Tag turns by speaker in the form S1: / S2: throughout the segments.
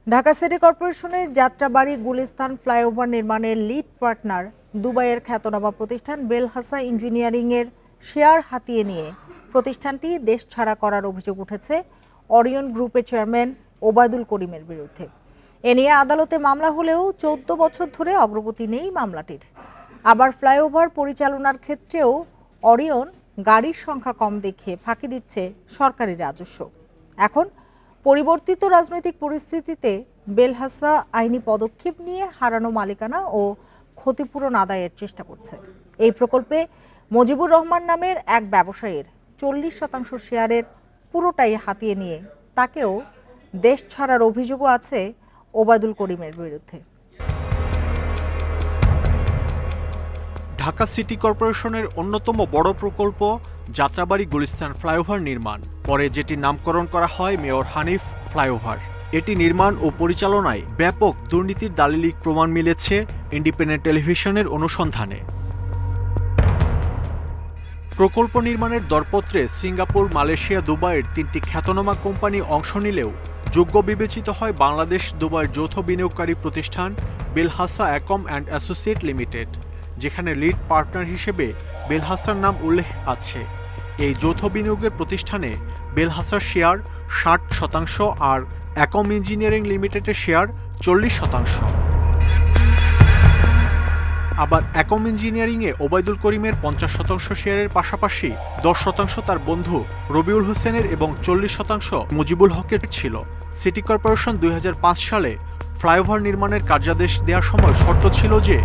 S1: Dhaka city কর্পোরেশনের Jatrabari Gulistan flyover নির্মাণের lead partner দুবাইয়ের খ্যাতনামা প্রতিষ্ঠান বেলহাসা ইঞ্জিনিয়ারিং এর শেয়ার হাতিয়ে নিয়ে প্রতিষ্ঠানটি দেশ ছাড়া করার অভিযোগ উঠেছে অরিয়ন গ্রুপের চেয়ারম্যান ওবায়দুল করিমের বিরুদ্ধে। এ নিয়ে আদালতে মামলা হলেও 14 বছর ধরে অগ্রগতি নেই মামলাটির। আবার ফ্লাইওভার পরিচালনার ক্ষেত্রেও অরিয়ন গাড়ির সংখ্যা কম দেখিয়ে ফাঁকি দিচ্ছে সরকারি রাজস্ব। এখন পরিবর্তিত রাজনৈতিক পরিস্থিতিতে বেলহাসা আইনি পদক্ষেপ নিয়ে হারানো মালিকানা ও ক্ষতিপূরণ আদায়ের চেষ্টা করছে। এই প্রকল্পে মুজিবুর রহমান নামের এক ব্যবসায়ীর 40% শেয়ারের পুরোটাই হাতিয়ে নিয়ে তাকেও দেশ ছাড়ার অভিযোগও আছে ওবায়দুল করিমের বিরুদ্ধে।
S2: ঢাকা সিটি কর্পোরেশনের অন্যতম বড় প্রকল্প যাত্রাবাড়ী গুলিস্তান ফ্লাইওভার নির্মাণ, পরে যেটি নামকরণ করা হয় মেয়র হানিফ ফ্লাইওভার। এটি নির্মাণ ও পরিচালনায় ব্যাপক দুর্নীতির দালিলিক প্রমাণ মিলেছে ইন্ডিপেন্ডেন্ট টেলিভিশনের অনুসন্ধানে। প্রকল্প নির্মাণের দরপত্রে সিঙ্গাপুর, মালয়েশিয়া, দুবাইয়ের 3টি খ্যাতনামা কোম্পানি অংশ নিলেও যোগ্য বিবেচিত হয় বাংলাদেশ দুবাইয়ের যৌথ বিনিয়োগকারী প্রতিষ্ঠান বেলহাসা অ্যাকম অ্যান্ড অ্যাসোসিয়েট লিমিটেড, যেখানে লিড পার্টনার হিসেবে বেলহাসার নাম উল্লেখ আছে। এই যৌথ বিনিয়োগের প্রতিষ্ঠানে বেলহাসার শেয়ার 60% আর অ্যাকম ইঞ্জিনিয়ারিং লিমিটেডের শেয়ার 40%। আবার অ্যাকম ইঞ্জিনিয়ারিংয়ে ওবায়দুল করিমের 50% শেয়ারের পাশাপাশি 10% তার বন্ধু রবিউল হোসেনের এবং 40% মুজিবুল হকের ছিল। সিটি কর্পোরেশন 2005 সালে ফ্লাইওভার নির্মাণের কার্যাদেশ দেওয়ার সময় শর্ত ছিল যে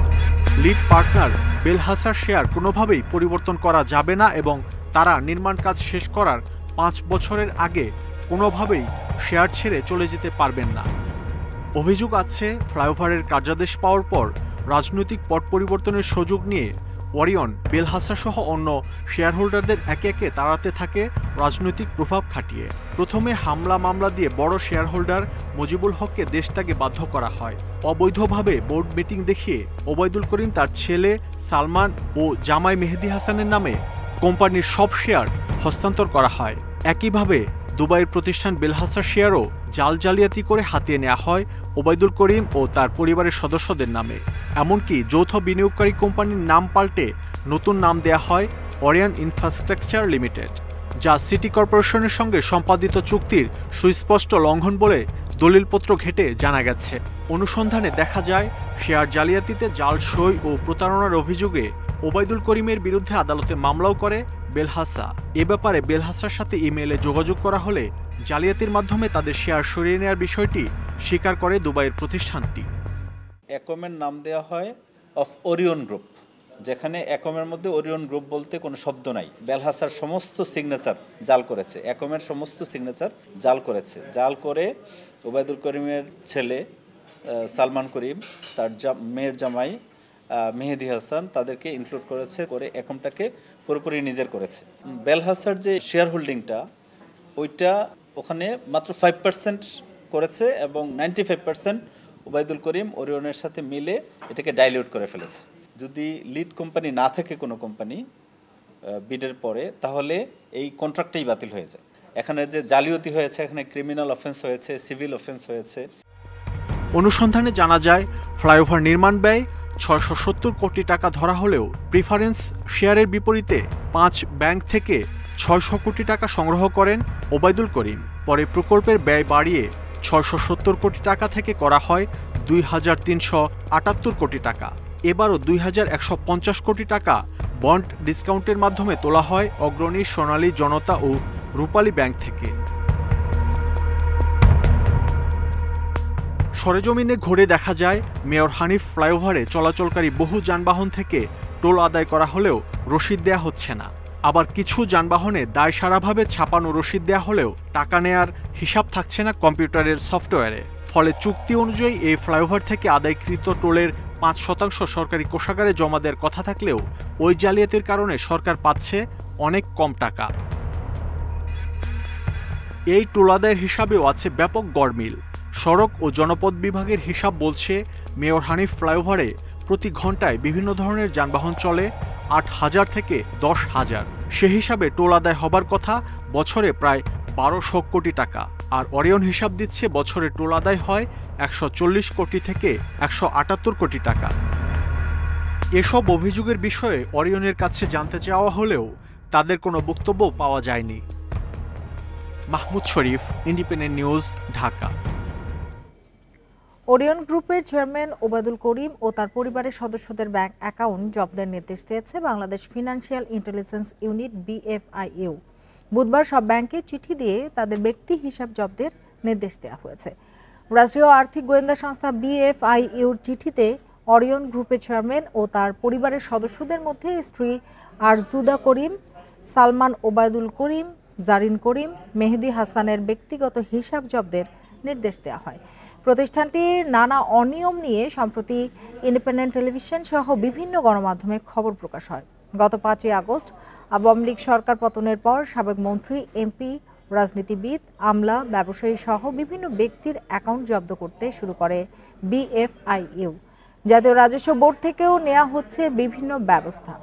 S2: লিড পার্টনার বেলহাসার শেয়ার কোনোভাবেই পরিবর্তন করা যাবে না এবং তারা নির্মাণ কাজ শেষ করার 5 বছরের আগে কোনোভাবেই শেয়ার ছেড়ে চলে যেতে পারবেন না। অভিযোগ আছে ফ্লাইওভারের কার্যাদেশ পাওয়ার পর রাজনৈতিক পট পরিবর্তনের সুযোগ নিয়ে অরিয়ন বেলহাসা সহ অন্য শেয়ারহোল্ডারদের একে একে তাড়াতে থাকে রাজনৈতিক প্রভাব খাটিয়ে। প্রথমে হামলা মামলা দিয়ে বড় শেয়ারহোল্ডার মুজিবুল হককে দেশত্যাগে বাধ্য করা হয়। অবৈধভাবে বোর্ড মিটিং দেখিয়ে ওবায়দুল করিম, তার ছেলে সালমান ও জামাই মেহেদি হাসানের নামে কোম্পানির সব শেয়ার হস্তান্তর করা হয়। একইভাবে দুবাইয়ের প্রতিষ্ঠান বেলহাসার শেয়ারও জাল জালিয়াতি করে হাতিয়ে নেওয়া হয় ওবায়দুল করিম ও তার পরিবারের সদস্যদের নামে। এমনকি যৌথ বিনিয়োগকারী কোম্পানির নাম পাল্টে নতুন নাম দেয়া হয় অরিয়ন ইনফ্রাস্ট্রাকচার লিমিটেড, যা সিটি কর্পোরেশনের সঙ্গে সম্পাদিত চুক্তির সুস্পষ্ট লঙ্ঘন বলে দলিলপত্র ঘেঁটে জানা গেছে। অনুসন্ধানে দেখা যায় শেয়ার জালিয়াতিতে জাল সই ও প্রতারণার অভিযোগে ওবায়দুল করিমের বিরুদ্ধে আদালতে মামলাও করে বেলহাসা। এ ব্যাপারে বেলহাসার সাথে ইমেইলে যোগাযোগ করা হলে জালিয়াতির মাধ্যমে তাদের শেয়ার সরিয়ে নেওয়ার বিষয়টি স্বীকার করে দুবাইয়ের প্রতিষ্ঠানটি।
S3: অ্যাকমের নাম দেওয়া হয় অফ ওরিয়ন গ্রুপ, যেখানে অ্যাকমের মধ্যে ওরিয়ন গ্রুপ বলতে কোনো শব্দ নাই। বেলহাসার সমস্ত সিগনেচার জাল করেছে, অ্যাকমের সমস্ত সিগনেচার জাল করেছে। জাল করে ওবায়দুল করিমের ছেলে সালমান করিম, তার মেয়ের জামাই মেহেদি হাসান, তাদেরকে ইনক্লুড করেছে, করে অ্যাকমটাকে পুরোপুরি নিজের করেছে। বেলহাসার যে শেয়ার হোল্ডিংটা ওইটা ওখানে মাত্র 5% করেছে এবং 95% ওবায়দুল করিম ওরিয়নের সাথে মিলে এটাকে ডাইলিউট করে ফেলেছে। যদি লিড কোম্পানি না থাকে কোনো কোম্পানি বিডের পরে, তাহলে এই কন্ট্রাক্টটাই বাতিল হয়ে যায়। এখানে যে জালিয়াতি হয়েছে, এখানে ক্রিমিনাল অফেন্স হয়েছে, সিভিল অফেন্স হয়েছে।
S2: অনুসন্ধানে জানা যায় ফ্লাইওভার নির্মাণ ব্যয় 670 কোটি টাকা ধরা হলেও প্রিফারেন্স শেয়ারের বিপরীতে 5 ব্যাংক থেকে 600 কোটি টাকা সংগ্রহ করেন ওবায়দুল করিম। পরে প্রকল্পের ব্যয় বাড়িয়ে 670 কোটি টাকা থেকে করা হয় 2378 কোটি টাকা। এবারও 2150 কোটি টাকা বন্ড ডিসকাউন্টের মাধ্যমে তোলা হয় অগ্রণী, সোনালী, জনতা ও রূপালী ব্যাংক থেকে। সরেজমিনে ঘুরে দেখা যায় মেয়র হানিফ ফ্লাইওভারে চলাচলকারী বহু যানবাহন থেকে টোল আদায় করা হলেও রসিদ দেয়া হচ্ছে না। আবার কিছু যানবাহনে দায়সারাভাবে ছাপানো রসিদ দেয়া হলেও টাকা নেয়ার হিসাব থাকছে না কম্পিউটারের সফটওয়্যারে। ফলে চুক্তি অনুযায়ী এই ফ্লাইওভার থেকে আদায়কৃত টোলের 5% সরকারি কোষাগারে জমা দেওয়ার কথা থাকলেও ওই জালিয়াতির কারণে সরকার পাচ্ছে অনেক কম টাকা। এই টোল আদায়ের হিসাবেও আছে ব্যাপক গড়মিল। সড়ক ও জনপথ বিভাগের হিসাব বলছে মেয়র হানিফ ফ্লাইওভারে প্রতি ঘন্টায় বিভিন্ন ধরনের যানবাহন চলে 8,000 থেকে 10,000। সে হিসাবে টোল আদায় হবার কথা বছরে প্রায় 1200 কোটি টাকা। আর অরিয়ন হিসাব দিচ্ছে বছরে টোল আদায় হয় 140 কোটি থেকে 178 কোটি টাকা। এসব অভিযোগের বিষয়ে অরিয়নের কাছে জানতে চাওয়া হলেও তাদের কোনো বক্তব্য পাওয়া যায়নি। মাহমুদ শরীফ, ইন্ডিপেন্ডেন্ট নিউজ, ঢাকা।
S1: ওরিয়ন গ্রুপের চেয়ারম্যান ওবায়দুল করিম ও তার পরিবারের সদস্যদের ব্যাংক অ্যাকাউন্ট জব্দের নির্দেশ দিয়েছে Bangladesh financial intelligence unit BFIU। বুধবার সব ব্যাংকে চিঠি দিয়ে তাদের ব্যক্তি হিসাব জব্দের নির্দেশ দেওয়া হয়েছে। রাষ্ট্রীয় আর্থিক গোয়েন্দা সংস্থা BFIUর চিঠিতে ওরিয়ন গ্রুপের চেয়ারম্যান ও তার পরিবারের সদস্যদের মধ্যে স্ত্রী আরজুদা করিম, সালমান ওবায়দুল করিম, জারিন করিম, মেহেদি হাসানের ব্যক্তিগত হিসাব জব্দের নির্দেশ দেওয়া হয়। প্রতিষ্ঠানটির নানা অনিয়ম নিয়ে সম্প্রতি ইন্ডিপেন্ডেন্ট টেলিভিশন সহ বিভিন্ন গণমাধ্যমে খবর প্রকাশ হয়। গত 5ই আগস্ট আওয়ামী লীগ সরকার পতনের পর সাবেক মন্ত্রী, এমপি, রাজনীতিবিদ, আমলা, ব্যবসায়ী সহ বিভিন্ন ব্যক্তির অ্যাকাউন্ট জব্দ করতে শুরু করে BFIU। জাতীয় রাজস্ব বোর্ড থেকেও নেওয়া হচ্ছে বিভিন্ন ব্যবস্থা।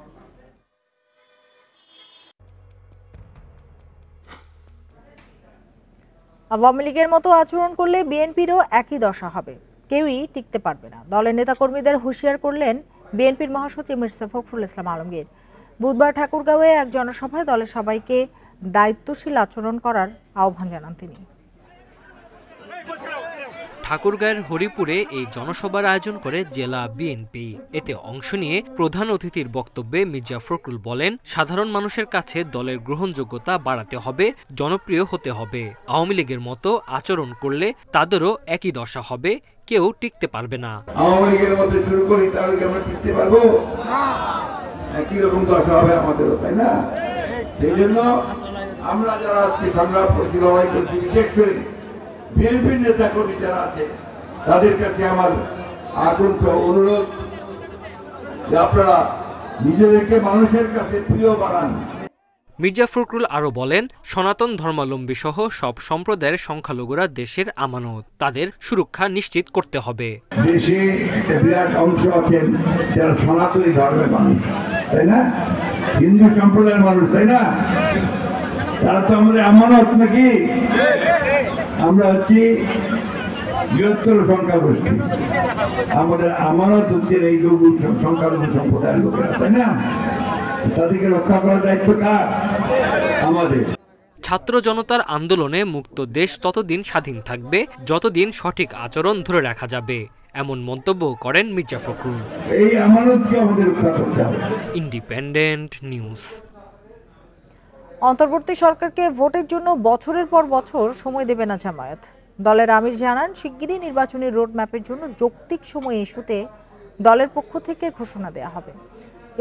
S1: আওয়ামী লীগের মতো আচরণ করলে বিএনপিরও একই দশা হবে, কেউই টিকতে পারবে না। দলের নেতাকর্মীদের হুঁশিয়ার করলেন বিএনপির মহাসচিব মির্জা ফখরুল ইসলাম আলমগীর। বুধবার ঠাকুরগাঁওয়ে এক জনসভায় দলের সবাইকে দায়িত্বশীল আচরণ করার আহ্বান জানান তিনি।
S4: ঠাকুরগাঁয়ের হরিপুরে এই জনসভার আয়োজন করে জেলা বিএনপি। এতে অংশ নিয়ে প্রধান অতিথির বক্তব্যে মির্জা ফখরুল বলেন, সাধারণ মানুষের কাছে দলের গ্রহণযোগ্যতা বাড়াতে হবে, জনপ্রিয় হতে হবে। আওয়ামী লীগের মতো আচরণ করলে তাদেরও একই দশা হবে, কেউ টিকতে পারবে না।
S5: আওয়ামী লীগের মতো শুরু করি তাহলে কি আমরা টিকতে পারবো? একই রকম দশা হবে আমাদেরও, তাই না? সেই জন্য আমরা যারা আজকে সংগ্রাম করছি, লড়াই করছি, বিশেষ করে বিএনপির নেতা কর্মী যারা আছে তাদের কাছে আমার আকুণ্ঠ অনুরোধ যে আপনারা নিজেদেরকে মানুষের কাছে প্রিয় বানান।
S4: মির্জা ফখরুল আরও বলেন, সনাতন ধর্মাবলম্বী সহ সব সম্প্রদায়ের সংখ্যালঘুরা দেশের আমানত, তাদের সুরক্ষা নিশ্চিত করতে হবে।
S5: দেশে একটা বিরাট অংশ আছেন যারা সনাতনী ধর্মের মানুষ, তাই না? হিন্দু সম্প্রদায়ের মানুষ, তাই না? তারা তো আমাদের আমানত নাকি? আমরা হচ্ছি বৃহত্তর সংখ্যাগোষ্ঠী, আমাদের আমানত হচ্ছে এই সংখ্যালঘু সম্প্রদায়ের লোকেরা, তাই না? তাদেরকে রক্ষা করার দায়িত্ব কার? আমাদের।
S4: ছাত্র জনতার আন্দোলনে মুক্ত দেশ ততদিন স্বাধীন থাকবে যতদিন সঠিক আচরণ ধরে রাখা যাবে, এমন মন্তব্য করেন মির্জা ফখরুল।
S5: এই আমানতকে আমাদের রক্ষা করতে হবে।
S4: Independent news.
S1: অন্তর্বর্তী সরকারকে ভোটের জন্য বছরের পর বছর সময় দেবে না জামায়াত। দলের আমির জানান, শিগগিরই নির্বাচনী রোডম্যাপের জন্য যৌক্তিক সময় ইস্যুতে দলের পক্ষ থেকে ঘোষণা দেওয়া হবে।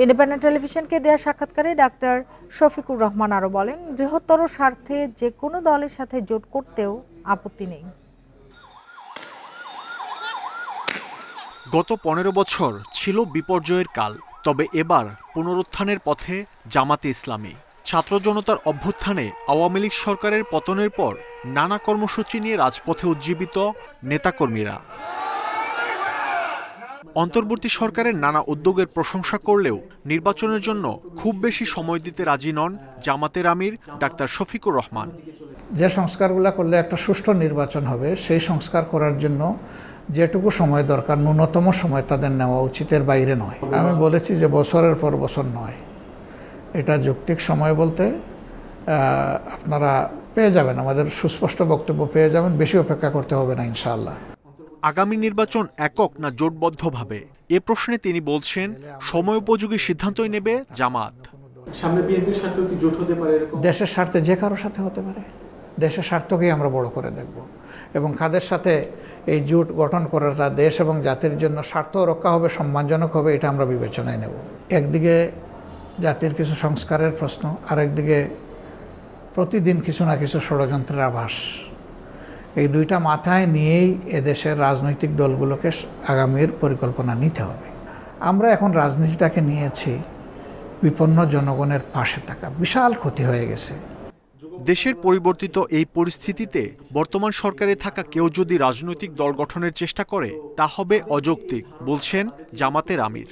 S1: ইন্ডিপেন্ডেন্ট টেলিভিশনকে দেওয়া সাক্ষাৎকারে ডাক্তার শফিকুর রহমান আরও বলেন, বৃহত্তর স্বার্থে যে কোনো দলের সাথে জোট করতেও আপত্তি নেই।
S2: গত 15 বছর ছিল বিপর্যয়ের কাল, তবে এবার পুনরুত্থানের পথে জামাতে ইসলামী। ছাত্র জনতার অভ্যুত্থানে আওয়ামী লীগ সরকারের পতনের পর নানা কর্মসূচি নিয়ে রাজপথে উজ্জীবিত নেতাকর্মীরা। অন্তর্বর্তী সরকারের নানা উদ্যোগের প্রশংসা করলেও নির্বাচনের জন্য খুব বেশি সময় দিতে রাজি নন জামাতের আমির ডাক্তার শফিকুর রহমান।
S6: যে সংস্কারগুলো করলে একটা সুষ্ঠু নির্বাচন হবে, সেই সংস্কার করার জন্য যেটুকু সময় দরকার, ন্যূনতম সময় তাদের নেওয়া উচিতের বাইরে নয়। আমি বলেছি যে বছরের পর বছর নয়, এটা যৌক্তিক সময় বলতে আপনারা পেয়ে যাবেন, আমাদের সুস্পষ্ট বক্তব্য পেয়ে যাবেন, বেশি অপেক্ষা করতে হবে না ইনশাআল্লাহ।
S2: আগামী নির্বাচন একক না জোটবদ্ধভাবে, এ প্রশ্নে তিনি বলছেন, সময় উপযোগী সিদ্ধান্তই নেবে জামাত।
S7: সামনে বিএনপির সাথে কি জোট হতে পারে?
S6: দেশের স্বার্থে যে কারোর সাথে হতে পারে, দেশের স্বার্থকেই আমরা বড় করে দেখব, এবং কাদের সাথে এই জোট গঠন করাটা দেশ এবং জাতির জন্য স্বার্থ রক্ষা হবে, সম্মানজনক হবে, এটা আমরা বিবেচনায় নেব। একদিকে জাতির কিছু সংস্কারের প্রশ্ন, আরেকদিকে প্রতিদিন কিছু না কিছু ষড়যন্ত্রের আভাস। এই দুইটা মাথায় নিয়েই এদেশের রাজনৈতিক দলগুলোকে আগামীর পরিকল্পনা নিতে হবে। আমরা এখন রাজনীতিটাকে নিয়েছি বিপন্ন জনগণের পাশে থাকা, বিশাল ক্ষতি হয়ে গেছে।
S2: দেশের পরিবর্তিত এই পরিস্থিতিতে বর্তমান সরকারে থাকা কেউ যদি রাজনৈতিক দল গঠনের চেষ্টা করে তা হবে অযৌক্তিক, বলছেন জামাতের আমির।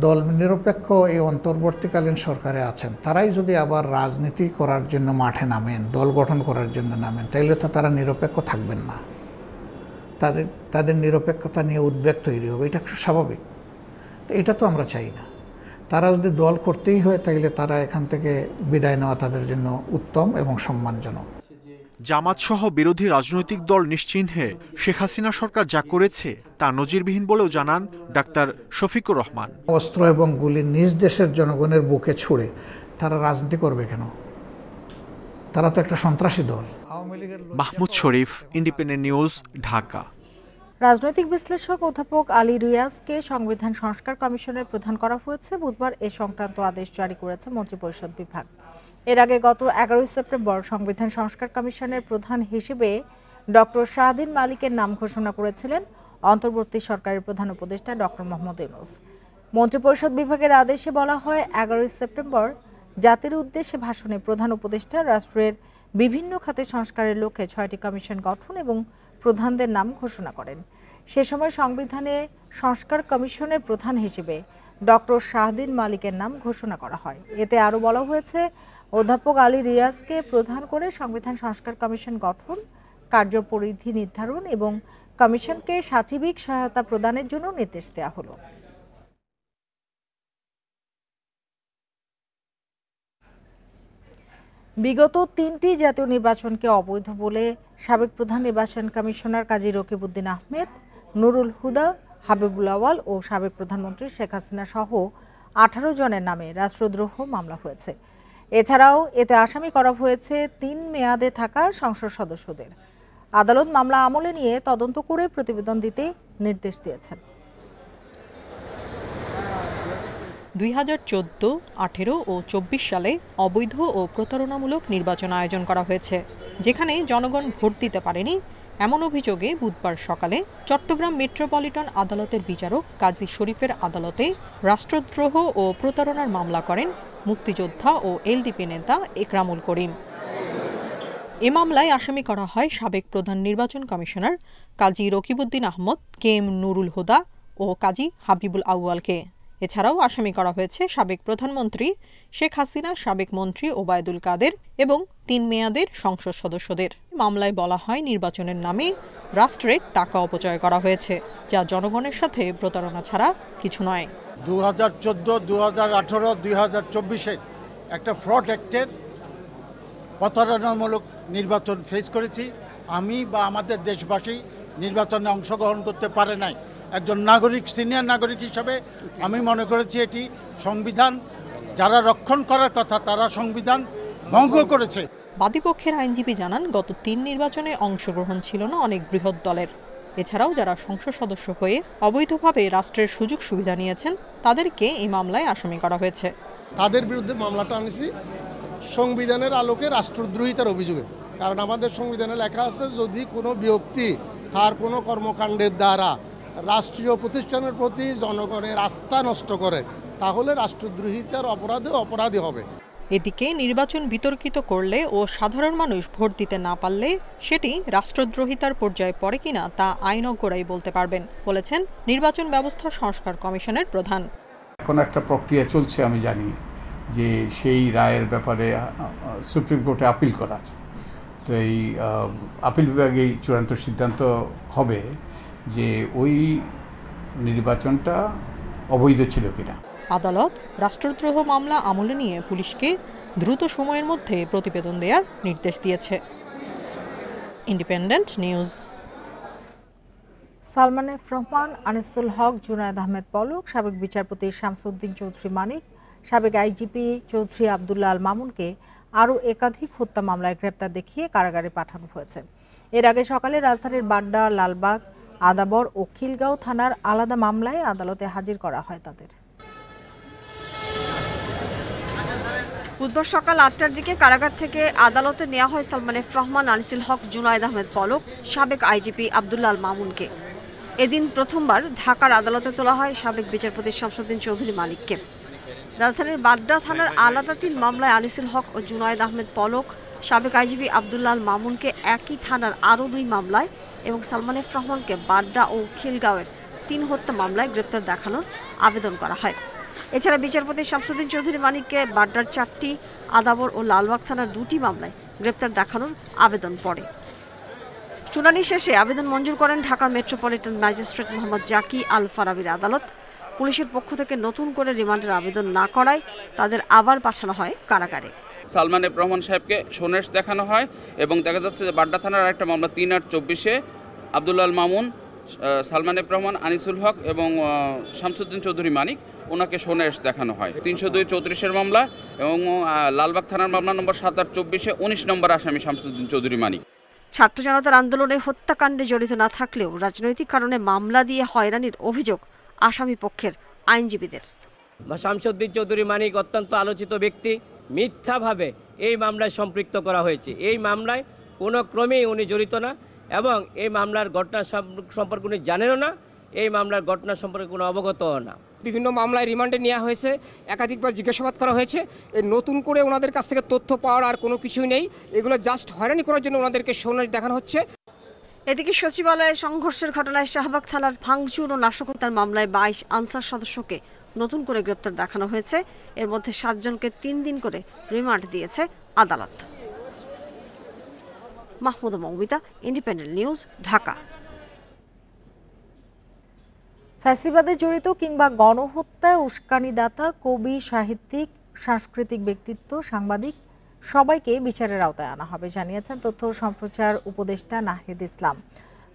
S6: দল নিরপেক্ষ এই অন্তর্বর্তীকালীন সরকারে আছেন, তারাই যদি আবার রাজনীতি করার জন্য মাঠে নামেন, দল গঠন করার জন্য নামেন, তাইলে তো তারা নিরপেক্ষ থাকবেন না। তাদের নিরপেক্ষতা নিয়ে উদ্বেগ তৈরি হবে, এটা একটু স্বাভাবিক। তো এটা তো আমরা চাই না। তারা যদি দল করতেই হয় তাইলে তারা এখান থেকে বিদায় নেওয়া তাদের জন্য উত্তম এবং সম্মানজনক।
S2: জামাতসহ বিরোধী রাজনৈতিক দল নিশ্চিহ্নে শেখ হাসিনা সরকার যা করেছে তা নজিরবিহীন বলেও জানান ডাক্তার শফিকুর রহমান।
S6: অস্ত্র এবং গুলি নিজ দেশের জনগণের বুকে ছুড়ে তারা রাজনীতি করবে কেন? তারা তো একটা সন্ত্রাসী দল।
S2: মাহমুদ শরীফ, ইন্ডিপেন্ডেন্ট নিউজ, ঢাকা।
S1: রাজনৈতিক বিশ্লেষক অধ্যাপক আলী রিয়াজকে সংবিধান সংস্কার কমিশনের প্রধান করা হয়েছে। বুধবার এ সংক্রান্ত আদেশ জারি করেছে মন্ত্রিপরিষদ বিভাগ। এর আগে গত 11 সেপ্টেম্বর সংবিধান সংস্কার কমিশনের প্রধান হিসেবে ডক্টর শাহদিন মালিকের নাম ঘোষণা করেছিলেন অন্তর্বর্তী সরকারের প্রধান উপদেষ্টা ডক্টর মোহাম্মদ ইউনূস। মন্ত্রিপরিষদ বিভাগের আদেশে বলা হয়, 11 সেপ্টেম্বর জাতির উদ্দেশ্যে ভাষণে প্রধান উপদেষ্টা রাষ্ট্রের বিভিন্ন খাতে সংস্কারের লক্ষ্যে 6টি কমিশন গঠন এবং প্রধানদের নাম ঘোষণা করেন। সে সময় সংবিধানে সংস্কার কমিশনের প্রধান হিসেবে ডক্টর শাহদিন মালিকের নাম ঘোষণা করা হয়। এতে আরও বলা হয়েছে, অধ্যাপক আলী রিয়াজকে প্রধান করে সংবিধান সংস্কার কমিশন গঠন, কার্যপরিধি নির্ধারণ এবং কমিশনকে সাচিবিক সহায়তা প্রদানের জন্য নির্দেশ দেওয়া হলো। বিগত 3টি জাতীয় নির্বাচনকে অবৈধ বলে সাবেক প্রধান নির্বাচন কমিশনার কাজী রকিবউদ্দিন আহমেদ, নুরুল হুদা, হাবিবুল আওয়াল ও সাবেক প্রধানমন্ত্রী শেখ হাসিনা সহ 18 জনের নামে রাষ্ট্রদ্রোহ মামলা হয়েছে। এছাড়াও এতে আসামি করা হয়েছে 3 মেয়াদে থাকা সংসদ সদস্যদের। আদালত মামলা আমলে নিয়ে তদন্ত করে প্রতিবেদন দিতে নির্দেশ দিয়েছেন।
S8: 2014, 18 ও 24 সালে অবৈধ ও প্রতারণামূলক নির্বাচন আয়োজন করা হয়েছে, যেখানে জনগণ ভোট দিতে পারেনি এমন অভিযোগে বুধবার সকালে চট্টগ্রাম মেট্রোপলিটন আদালতের বিচারক কাজী শরীফের আদালতে রাষ্ট্রদ্রোহ ও প্রতারণার মামলা করেন মুক্তিযোদ্ধা ও এলডিপি নেতা একরামুল করিম। এ মামলায় আসামি করা হয় সাবেক প্রধান নির্বাচন কমিশনার কাজী রকিবউদ্দিন আহমদ, কেএম নুরুল হুদা ও কাজী হাবিবুল আউয়ালকে। এছাড়াও আসামি করা হয়েছে সাবেক প্রধানমন্ত্রী শেখ হাসিনা, সাবেক মন্ত্রী ওবায়দুল কাদের এবং 3 মেয়াদের সংসদ সদস্যদের। মামলায় বলা হয়, নির্বাচনের নামে রাষ্ট্রের টাকা অপচয় করা হয়েছে, যা জনগণের সাথে প্রতারণা ছাড়া কিছু নয়।
S9: 2014, 2018, 2024-এর একটা ফ্রড অ্যাক্টের প্রতারণামূলক নির্বাচন ফেস করেছি। আমি বা আমাদের দেশবাসী নির্বাচনে অংশগ্রহণ করতে পারে নাই। একজন নাগরিক, সিনিয়র নাগরিক হিসাবে আমি মনে করেছি এটি সংবিধান যারা রক্ষণ করার কথা তারা সংবিধান ভঙ্গ করেছে।
S8: বাদীপক্ষের আইনজীবী জানান, গত 3 নির্বাচনে অংশগ্রহণ ছিল না অনেক বৃহৎ দলের। এছাড়াও যারা সংসদ সদস্য হয়ে অবৈধভাবে রাষ্ট্রের সুযোগ সুবিধা নিয়েছেন তাদেরকে এই মামলায় আসামি করা হয়েছে।
S10: তাদের বিরুদ্ধে মামলাটা আনছি সংবিধানের আলোকে রাষ্ট্রদ্রোহিতার অভিযোগে। কারণ আমাদের সংবিধানে লেখা আছে, যদি কোনো ব্যক্তি তার কোনো কর্মকাণ্ডের দ্বারা রাষ্ট্রীয় প্রতিষ্ঠানের প্রতি জনগণের আস্থা নষ্ট করে, তাহলে রাষ্ট্রদ্রোহিতার অপরাধী হবে।
S8: এদিকে নির্বাচন বিতর্কিত করলে ও সাধারণ মানুষ ভোট দিতে না পারলে সেটি রাষ্ট্রদ্রোহিতার পর্যায়ে পড়ে কিনা তা আইনজ্ঞরাই বলতে পারবেন, বলেছেন নির্বাচন ব্যবস্থা সংস্কার কমিশনের প্রধান।
S11: এখন একটা প্রক্রিয়া চলছে, আমি জানি যে সেই রায়ের ব্যাপারে সুপ্রিম কোর্টে আপিল করা। তো এই আপিল বিভাগেই চূড়ান্ত সিদ্ধান্ত হবে যে ওই নির্বাচনটা অবৈধ ছিল কিনা।
S8: আদালত রাষ্ট্রদ্রোহ মামলা আমলে নিয়ে পুলিশকে দ্রুত সময়ের মধ্যে প্রতিবেদন দেওয়ার নির্দেশ দিয়েছে। Independent News.
S1: Salman F Rahman, Anisul Haque, Junaid Ahmed Palak, সাবেক বিচারপতি শামসুদ্দিন চৌধুরী মানিক, সাবেক আইজিপি চৌধুরী আবদুল্লাহ আল মামুনকে আরও একাধিক হত্যা মামলায় গ্রেপ্তার দেখিয়ে কারাগারে পাঠানো হয়েছে। এর আগে সকালে রাজধানীর বাড্ডা, লালবাগ, আদাবর ও খিলগাঁও থানার আলাদা মামলায় আদালতে হাজির করা হয় তাদের।
S12: বুধবার সকাল 8টার দিকে কারাগার থেকে আদালতে নেওয়া হয় সালমান এফ রহমান, আনিসুল হক, জুনায়েদ আহমেদ পলক, সাবেক আইজিপি আবদুল্লাহ আল মামুনকে। এদিন প্রথমবার ঢাকার আদালতে তোলা হয় সাবেক বিচারপতি শামসুদ্দিন চৌধুরী মানিককে। রাজধানীর বাড্ডা থানার আলাদা 3 মামলায় আনিসুল হক ও জুনায়েদ আহমেদ পলক, সাবেক আইজিপি আবদুল্লাহ আল মামুনকে একই থানার আরও 2 মামলায় এবং সালমান এফ রহমানকে বাড্ডা ও খিলগাঁওয়ের 3 হত্যা মামলায় গ্রেপ্তার দেখানোর আবেদন করা হয়। এছাড়া বিচারপতি শামসুদ্দিন চৌধুরী মানিককে বাড্ডার 4টি, আদাবর ও লালবাগ থানার 2টি মামলায় গ্রেপ্তার দেখানোর আবেদন পড়ে। শুনানি শেষে আবেদন মঞ্জুর করেন ঢাকার মেট্রোপলিটন ম্যাজিস্ট্রেট মোহাম্মদ জাকি আল ফারাবির আদালত। পুলিশের পক্ষ থেকে নতুন করে রিমান্ডের আবেদন না করায় তাদের আবার পাঠানো হয় কারাগারে।
S13: সালমান এফ রহমান সাহেবকে সোনেশ দেখানো হয় এবং দেখা যাচ্ছে যে বাড্ডা থানার একটা মামলা ৩/৮/২৪-এ আব্দুল্লাহ মামুন, সালমান এফ রহমান, আনিসুল হক এবং শামসুদ্দিন চৌধুরী মানিক ওনাকে সোনেশ দেখানো হয়। ৩০২/৩৪-এর মামলা এবং লালবাগ থানার মামলা নম্বর ৭/৮/২৪-এ ১৯ নম্বর আসামি শামসুদ্দিন চৌধুরী মানিক।
S12: ছাত্র জনতার আন্দোলনে হত্যাকাণ্ডে জড়িত না থাকলেও রাজনৈতিক কারণে মামলা দিয়ে হয়রানির অভিযোগ আসামি পক্ষের আইনজীবীদের।
S14: শামসুদ্দিন চৌধুরী মানিক অত্যন্ত আলোচিত ব্যক্তি, মিথ্যাভাবে এই মামলায় সম্পৃক্ত করা হয়েছে। এই মামলায় কোনো ক্রমেই উনি জড়িত না এবং এই মামলার ঘটনা সম্পর্কে উনি জানেনও না, এই মামলার ঘটনা সম্পর্কে কোনো অবগতও না।
S15: বিভিন্ন মামলায় রিমান্ডে নেওয়া হয়েছে, একাধিকবার জিজ্ঞাসাবাদ করা হয়েছে। এই নতুন করে ওনাদের কাছ থেকে তথ্য পাওয়ার আর কোনো কিছুই নেই, এগুলো জাস্ট হয়রানি করার জন্য ওনাদেরকে সোনেশ দেখানো হচ্ছে।
S12: এদিকে সচিবালয়ে সংঘর্ষের ঘটনায় শাহবাগ থানার ভাঙচুর ও নাশকতার মামলায় 22 আনসার সদস্যকে নতুন করে গ্রেপ্তার দেখানো হয়েছে। এর মধ্যে 7 জনকে 3 দিন করে রিমান্ড দিয়েছে আদালত। Mahmuda Moumita, Independent News, Dhaka.
S1: ফ্যাসিবাদে জড়িত কিংবা গণহত্যায় উস্কানিদাতা, কবি, সাহিত্যিক, সাংস্কৃতিক ব্যক্তিত্ব, সাংবাদিক সবাইকে বিচারের আওতায় আনা হবে জানিয়েছেন তথ্য ও সম্প্রচার উপদেষ্টা নাহিদ ইসলাম।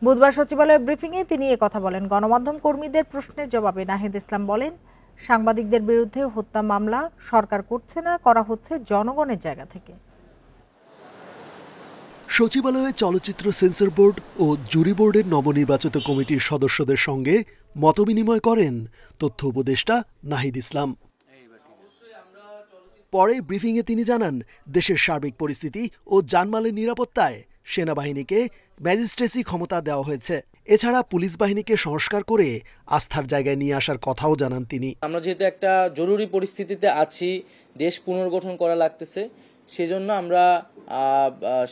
S1: বুধবার সচিবালয়ের ব্রিফিংয়ে তিনি একথা বলেন। গণমাধ্যম কর্মীদের প্রশ্নের জবাবে নাহিদ ইসলাম বলেন, সাংবাদিকদের বিরুদ্ধে হত্যা মামলা সরকার করছে না, করা হচ্ছে জনগণের জায়গা থেকে।
S16: সচিবালয়ে চলচ্চিত্র সেন্সর বোর্ড ও জুরি বোর্ডের নবনির্বাচিত কমিটির সদস্যদের সঙ্গে মতবিনিময় করেন তথ্য উপদেষ্টা নাহিদ ইসলাম। পরে ব্রিফিংয়ে তিনি জানান, দেশের সার্বিক পরিস্থিতি ও জানমালের নিরাপত্তায় সেনাবাহিনীকে ম্যাজিস্ট্রেসি ক্ষমতা দেওয়া হয়েছে। এছাড়া পুলিশ বাহিনীকে সংস্কার করে আস্থার জায়গায় নিয়ে আসার কথাও জানান তিনি।
S17: আমরা যেহেতু একটা জরুরি পরিস্থিতিতে আছি, দেশ পুনর্গঠন করা লাগতেছে, সেজন্য আমরা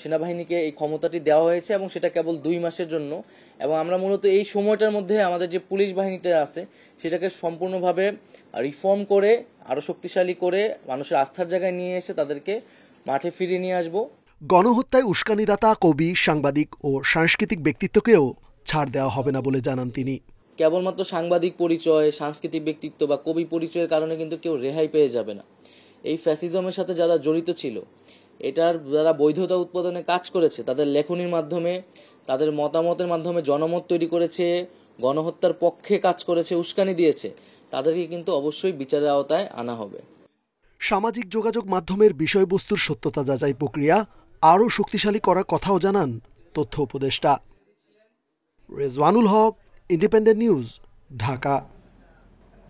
S17: সেনাবাহিনীকে এই ক্ষমতাটি দেওয়া হয়েছে এবং সেটা কেবল 2 মাসের জন্য। এবং আমরা মূলত এই সময়টার মধ্যে আমাদের যে পুলিশ বাহিনীটা আছে সেটাকে সম্পূর্ণভাবে রিফর্ম করে আরো শক্তিশালী করে মানুষের আস্থার জায়গায় নিয়ে এসে তাদেরকে মাঠে ফিরিয়ে নিয়ে আসব।
S16: গণহত্যায় উস্কানিদাতা, কবি, সাংবাদিক ও সাংস্কৃতিক ব্যক্তিত্বকেও ছাড় দেওয়া হবে না বলে জানান তিনি।
S17: কেবলমাত্র সাংবাদিক পরিচয়, সাংস্কৃতিক ব্যক্তিত্ব বা কবি পরিচয়ের কারণে কিন্তু কেউ রেহাই পেয়ে যাবে না। এই ফ্যাসিজমের সাথে যারা জড়িত ছিল, এটার যারা বৈধতা উৎপাদনে কাজ করেছে, তাদের লেখনীর মাধ্যমে, তাদের মতামতের মাধ্যমে জনমত তৈরি করেছে, গণহত্যার পক্ষে কাজ করেছে, উস্কানি দিয়েছে, তাদেরকে কিন্তু অবশ্যই বিচারের আওতায় আনা হবে।
S16: সামাজিক যোগাযোগ মাধ্যমের বিষয়বস্তুর সত্যতা যাচাই প্রক্রিয়া আরও শক্তিশালী করার কথাও জানান তথ্য উপদেষ্টা। রেজওয়ানুল হক, ইন্ডিপেন্ডেন্ট নিউজ, ঢাকা।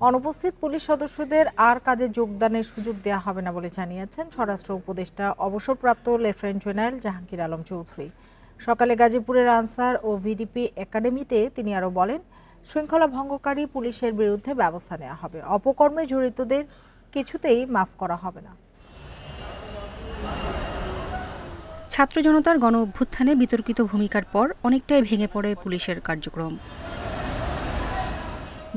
S1: অনুপস্থিত পুলিশ সদস্যদের আর কাজে যোগদানের সুযোগ দেওয়া হবে না বলে জানিয়েছেন স্বরাষ্ট্র উপদেষ্টা অবসরপ্রাপ্ত লেফটেন্যান্ট জেনারেল জাহাঙ্গীর আলম চৌধুরী। সকালে গাজীপুরের আনসার ও ভিডিপি একাডেমিতে তিনি আরও বলেন, শৃঙ্খলা ভঙ্গকারী পুলিশের বিরুদ্ধে ব্যবস্থা নেওয়া হবে, অপকর্মে জড়িতদের কিছুতেই মাফ করা হবে না।
S18: ছাত্র জনতার গণ অভ্যুত্থানে বিতর্কিত ভূমিকার পর অনেকটাই ভেঙে পড়ে পুলিশের কার্যক্রম।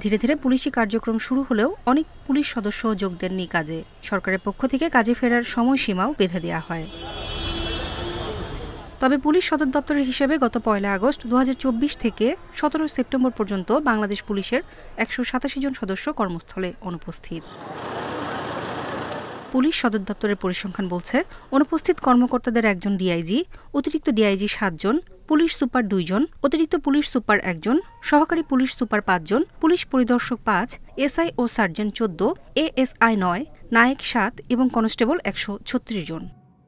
S18: ধীরে ধীরে পুলিশি কার্যক্রম শুরু হলেও অনেক পুলিশ সদস্য যোগ দেননি কাজে। সরকারের পক্ষ থেকে কাজে ফেরার সময়সীমাও বেঁধে দেওয়া হয়। তবে পুলিশ সদর দপ্তরের হিসেবে গত 1 আগস্ট 2024 থেকে 17 সেপ্টেম্বর পর্যন্ত বাংলাদেশ পুলিশের 187 জন সদস্য কর্মস্থলে অনুপস্থিত। পুলিশ সদর দপ্তরের পরিসংখ্যান বলছে, অনুপস্থিত কর্মকর্তাদের 1 জন ডিআইজি, অতিরিক্ত ডিআইজি 7 জন, পুলিশ সুপার 2 জন, অতিরিক্ত পুলিশ সুপার 1 জন, সহকারী পুলিশ সুপার 5 জন, পুলিশ পরিদর্শক 5, এসআই ও সার্জেন্ট 14, এএসআই 9, নায়ক 7 এবং কনস্টেবল 136 জন।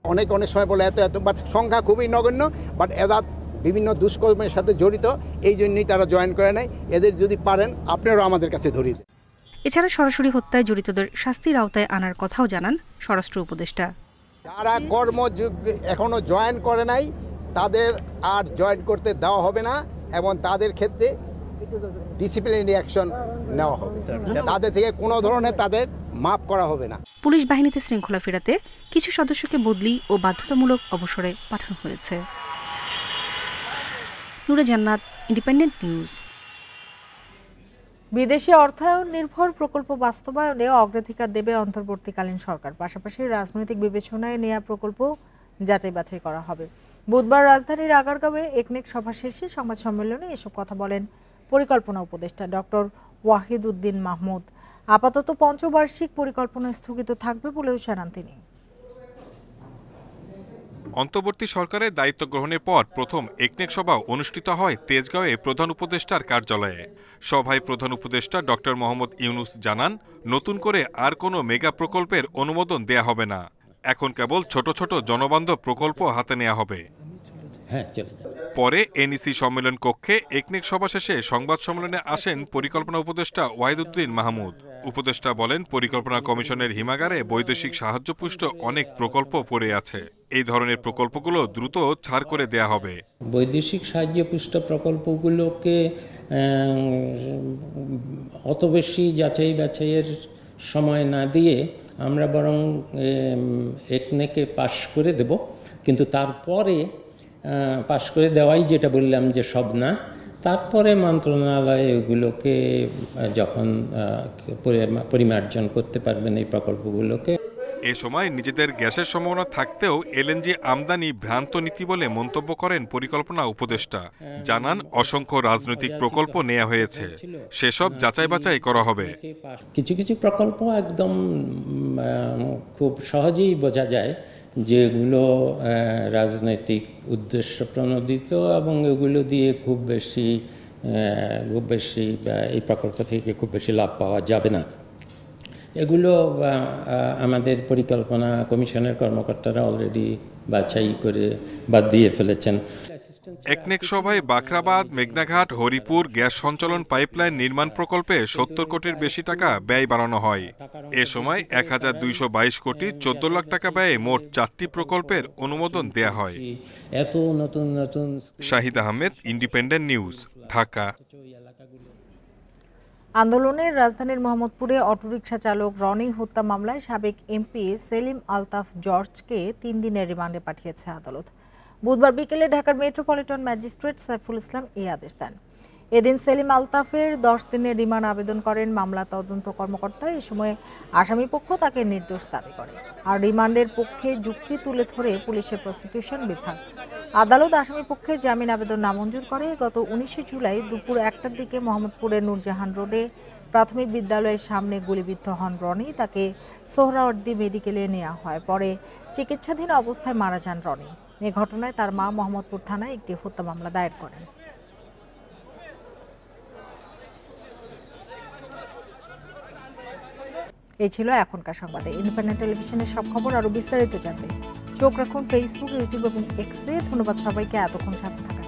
S19: অনেক সময় বলে এত বাট সংখ্যা খুবই নগণ্য, বাট এরা বিভিন্ন দুষ্কর্মের সাথে জড়িত, এই জন্যই তারা জয়েন করে নাই। এদের যদি পারেন আপনারাও আমাদের কাছে ধরিয়ে।
S18: এছাড়া সরাসরি হত্যায় জড়িতদের শাস্তির আওতায় আনার কথাও জানান স্বরাষ্ট্র উপদেষ্টা।
S19: যারা কর্মযোগ এখনো জয়েন করে নাই তাদের আর জয়েন করতে দেওয়া হবে না এবং তাদের ক্ষেত্রে ডিসিপ্লিনারি অ্যাকশন নেওয়া হবে। তাদের থেকে কোনো ধরনের তাদের মাফ করা হবে না।
S18: পুলিশ বাহিনীতে শৃঙ্খলা ফেরাতে কিছু সদস্যকে বদলি ও বাধ্যতামূলক অবসরে পাঠানো হয়েছে। নূরে জান্নাত, ইন্ডিপেন্ডেন্ট নিউজ।
S1: বিদেশি অর্থায়ন নির্ভর প্রকল্প বাস্তবায়নে অগ্রাধিকার দেবে অন্তর্বর্তীকালীন সরকার। পাশাপাশি রাজনৈতিক বিবেচনায় নেওয়া প্রকল্প যাচাই বাছাই করা হবে। বুধবার রাজধানীর আগারগাঁওয়ে একনেক সভা শেষে সংবাদ সম্মেলনে এসব কথা বলেন পরিকল্পনা উপদেষ্টা ডক্টর ওয়াহিদ উদ্দিন মাহমুদ। আপাতত পঞ্চবার্ষিক পরিকল্পনা স্থগিত থাকবে বলেও জানান তিনি।
S20: অন্তর্বর্তী সরকারের দায়িত্ব গ্রহণের পর প্রথম একনেক সভা অনুষ্ঠিত হয় তেজগাঁওয়ে প্রধান উপদেষ্টার কার্যালয়ে। সভায় প্রধান উপদেষ্টা ডক্টর মোহাম্মদ ইউনুস জানান, নতুন করে আর কোনো মেগা প্রকল্পের অনুমোদন দেয়া হবে না। এখন কেবল ছোট ছোট জনবান্ধব প্রকল্প হাতে নেওয়া হবে। পরে এনইসি সম্মেলন কক্ষে একনেক সভা শেষে সংবাদ সম্মেলনে আসেন পরিকল্পনা উপদেষ্টা ওয়াহিদুদ্দিন মাহমুদ। উপদেষ্টা বলেন, পরিকল্পনা কমিশনের হিমাগারে বৈদেশিক সাহায্যপুষ্ট অনেক প্রকল্প পড়ে আছে। এই ধরনের প্রকল্পগুলো দ্রুত ছাড় করে দেয়া হবে।
S21: বৈদেশিক সাহায্যপুষ্ট প্রকল্পগুলোকে অত বেশি যাচাই বাছাইয়ের সময় না দিয়ে আমরা বরং একনেকে পাশ করে দেব, কিন্তু তারপরে পাশ করে দেওয়াই যেটা বললাম যে সব না, তারপরে মন্ত্রণালয় এগুলোকে যখন পরিমার্জন করতে পারবেন এই প্রকল্পগুলোকে।
S20: এ সময় নিজেদের গ্যাসের সম্ভাবনা থাকতেও এলএনজি আমদানি ভ্রান্ত নীতি বলে মন্তব্য করেন পরিকল্পনা উপদেষ্টা। জানান, অসংখ্য রাজনৈতিক প্রকল্প নেওয়া হয়েছে, সেসব যাচাই বাছাই করা হবে।
S21: কিছু কিছু প্রকল্প একদম খুব সহজেই বোঝা যায় যেগুলো রাজনৈতিক উদ্দেশ্য প্রণোদিত এবং এগুলো দিয়ে খুব বেশি এই প্রকল্প থেকে খুব বেশি লাভ পাওয়া যাবে না। এগুলো আমাদের পরিকল্পনা কমিশনের কর্মকর্তারা অলরেডি বাছাই করে বাদ দিয়ে ফেলেছেন।
S20: একনেক সভায় বাখরাবাদ, মেঘনাঘাট, হরিপুর গ্যাস সঞ্চালন পাইপলাইন নির্মাণ প্রকল্পে 70 কোটির বেশি টাকা ব্যয় বাড়ানো হয়। এ সময় 1222 কোটি 14 লাখ টাকা ব্যয়ে মোট 4টি প্রকল্পের অনুমোদন দেয়া হয়।
S21: এত নতুন নতুন।
S20: Shahid Ahmed, independent News, Dhaka.
S1: আন্দোলনের রাজধানীর মোহাম্মদপুরে অটোরিকশা চালক রনি হত্যা মামলায় সাবেক এমপি সেলিম আলতাফ জর্জকে 3 দিনের রিমান্ডে পাঠিয়েছে আদালত। বুধবার বিকেলে ঢাকার মেট্রোপলিটন ম্যাজিস্ট্রেট সাইফুল ইসলাম এই আদেশ দেন। এদিন সেলিম আলতাফের 10 দিনের রিমান্ড আবেদন করেন মামলা তদন্ত কর্মকর্তা। এই সময় আসামি পক্ষ তাকে নির্দোষ দাবি করে, আর রিমান্ডের পক্ষে যুক্তি তুলে ধরে পুলিশের প্রসিকিউশন বিভাগ। আদালত আসামি পক্ষের জামিন আবেদন নামঞ্জুর করে। গত 19 জুলাই দুপুর 1টার দিকে মোহাম্মদপুরের নূরজাহান রোডে প্রাথমিক বিদ্যালয়ের সামনে গুলিবিদ্ধ হন রনি। তাকে সোহরাওয়ার্দী মেডিকেলে নেওয়া হয়, পরে চিকিৎসাধীন অবস্থায় মারা যান রনি। এ ঘটনায় তার মা মোহাম্মদপুর থানায় একটি হত্যা মামলা দায়ের করেন। এই ছিল এখনকার সংবাদে। ইন্ডিপেন্ডেন্ট টেলিভিশনের সব খবর আরো বিস্তারিত জানতে চোখ রাখুন ফেসবুক, ইউটিউব এবং এক্সে। ধন্যবাদ সবাইকে এতক্ষণ সাথে থাকার।